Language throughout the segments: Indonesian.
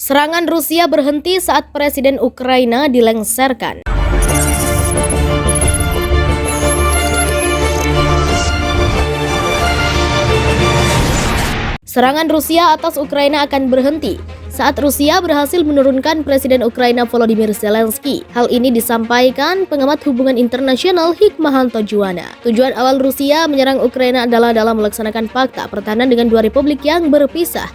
Serangan Rusia berhenti saat Presiden Ukraina dilengsarkan. Serangan Rusia atas Ukraina akan berhenti saat Rusia berhasil menurunkan Presiden Ukraina Volodymyr Zelensky. Hal ini disampaikan pengamat hubungan internasional Hikmahanto Juwana. Tujuan awal Rusia menyerang Ukraina adalah dalam melaksanakan fakta pertahanan dengan dua republik yang berpisah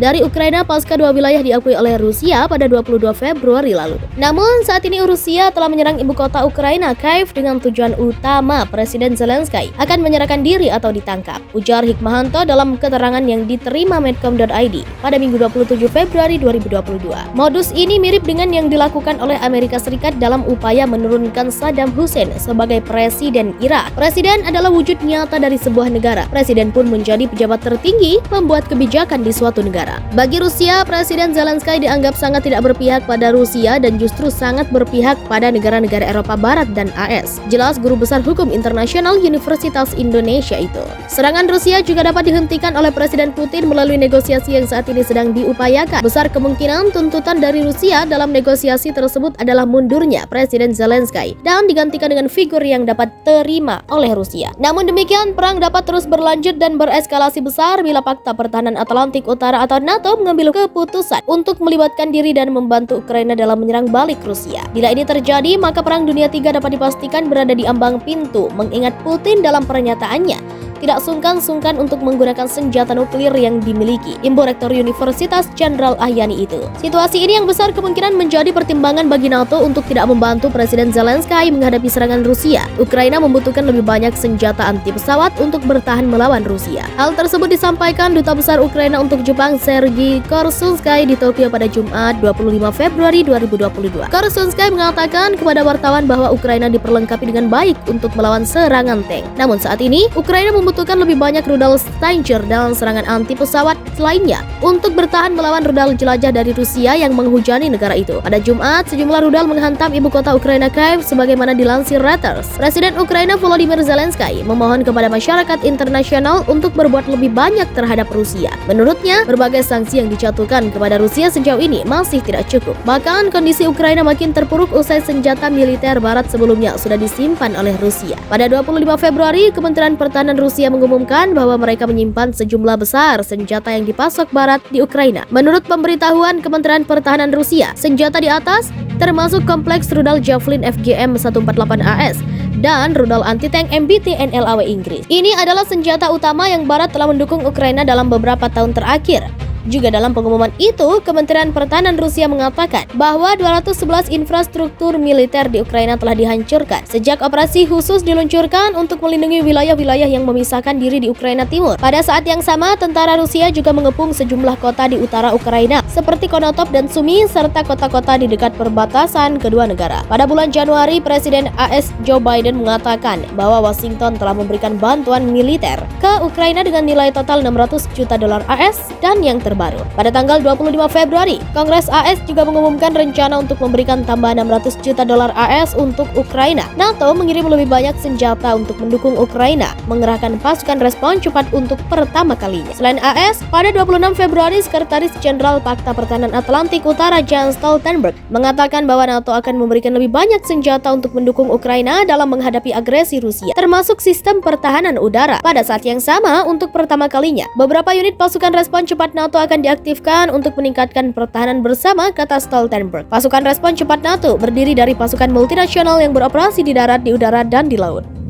dari Ukraina pasca dua wilayah diakui oleh Rusia pada 22 Februari lalu. Namun saat ini Rusia telah menyerang ibu kota Ukraina, Kiev, dengan tujuan utama Presiden Zelensky akan menyerahkan diri atau ditangkap, ujar Hikmahanto dalam keterangan yang diterima Medcom.id pada Minggu 27 Februari 2022. Modus ini mirip dengan yang dilakukan oleh Amerika Serikat dalam upaya menurunkan Saddam Hussein sebagai presiden Irak. Presiden adalah wujud nyata dari sebuah negara. Presiden pun menjadi pejabat tertinggi membuat kebijakan di suatu negara. Bagi Rusia, Presiden Zelensky dianggap sangat tidak berpihak pada Rusia dan justru sangat berpihak pada negara-negara Eropa Barat dan AS. Jelas guru besar hukum internasional Universitas Indonesia itu. Serangan Rusia juga dapat dihentikan oleh Presiden Putin melalui negosiasi yang saat ini sedang diupayakan. Besar kemungkinan tuntutan dari Rusia dalam negosiasi tersebut adalah mundurnya Presiden Zelensky dan digantikan dengan figur yang dapat terima oleh Rusia. Namun demikian, perang dapat terus berlanjut dan bereskalasi besar bila Pakta Pertahanan Atlantik Utara atau NATO mengambil keputusan untuk melibatkan diri dan membantu Ukraina dalam menyerang balik Rusia. Bila ini terjadi, maka Perang Dunia III dapat dipastikan berada di ambang pintu, mengingat Putin dalam pernyataannya tidak sungkan-sungkan untuk menggunakan senjata nuklir yang dimiliki. Imbu Rektor Universitas Jenderal Ahyani itu. Situasi ini yang besar kemungkinan menjadi pertimbangan bagi NATO untuk tidak membantu Presiden Zelensky menghadapi serangan Rusia. Ukraina membutuhkan lebih banyak senjata anti pesawat untuk bertahan melawan Rusia. Hal tersebut disampaikan Duta Besar Ukraina untuk Jepang Sergei Korsunsky di Tokyo pada Jumat 25 Februari 2022. Korsunsky mengatakan kepada wartawan bahwa Ukraina diperlengkapi dengan baik untuk melawan serangan tank. Namun saat ini, Ukraina membutuhkan lebih banyak rudal Stinger dan serangan anti pesawat lainnya untuk bertahan melawan rudal jelajah dari Rusia yang menghujani negara itu. Pada Jumat, sejumlah rudal menghantam ibu kota Ukraina Kiev sebagaimana dilansir Reuters. Presiden Ukraina Volodymyr Zelensky memohon kepada masyarakat internasional untuk berbuat lebih banyak terhadap Rusia. Menurutnya, berbagai sanksi yang dijatuhkan kepada Rusia sejauh ini masih tidak cukup. Bahkan kondisi Ukraina makin terpuruk usai senjata militer barat sebelumnya sudah disimpan oleh Rusia. Pada 25 Februari, Kementerian Pertahanan Rusia mengumumkan bahwa mereka menyimpan sejumlah besar senjata yang dipasok barat di Ukraina. Menurut pemberitahuan Kementerian Pertahanan Rusia, senjata di atas termasuk kompleks rudal Javelin FGM-148AS dan rudal anti-tank MBT NLAW Inggris. Ini adalah senjata utama yang barat telah mendukung Ukraina dalam beberapa tahun terakhir. Juga dalam pengumuman itu, Kementerian Pertahanan Rusia mengatakan bahwa 211 infrastruktur militer di Ukraina telah dihancurkan sejak operasi khusus diluncurkan untuk melindungi wilayah-wilayah yang memisahkan diri di Ukraina Timur. Pada saat yang sama, tentara Rusia juga mengepung sejumlah kota di utara Ukraina seperti Konotop dan Sumy serta kota-kota di dekat perbatasan kedua negara. Pada bulan Januari, Presiden AS Joe Biden mengatakan bahwa Washington telah memberikan bantuan militer ke Ukraina dengan nilai total 600 juta dolar AS dan yang terbaru. Pada tanggal 25 Februari, Kongres AS juga mengumumkan rencana untuk memberikan tambahan 600 juta dolar AS untuk Ukraina. NATO mengirim lebih banyak senjata untuk mendukung Ukraina, mengerahkan pasukan respon cepat untuk pertama kalinya. Selain AS, pada 26 Februari, Sekretaris Jenderal Pakta Pertahanan Atlantik Utara Jens Stoltenberg mengatakan bahwa NATO akan memberikan lebih banyak senjata untuk mendukung Ukraina dalam menghadapi agresi Rusia, termasuk sistem pertahanan udara. Pada saat yang sama, untuk pertama kalinya, beberapa unit pasukan respon cepat NATO akan diaktifkan untuk meningkatkan pertahanan bersama, kata Stoltenberg. Pasukan respon cepat NATO berdiri dari pasukan multinasional yang beroperasi di darat, di udara, dan di laut.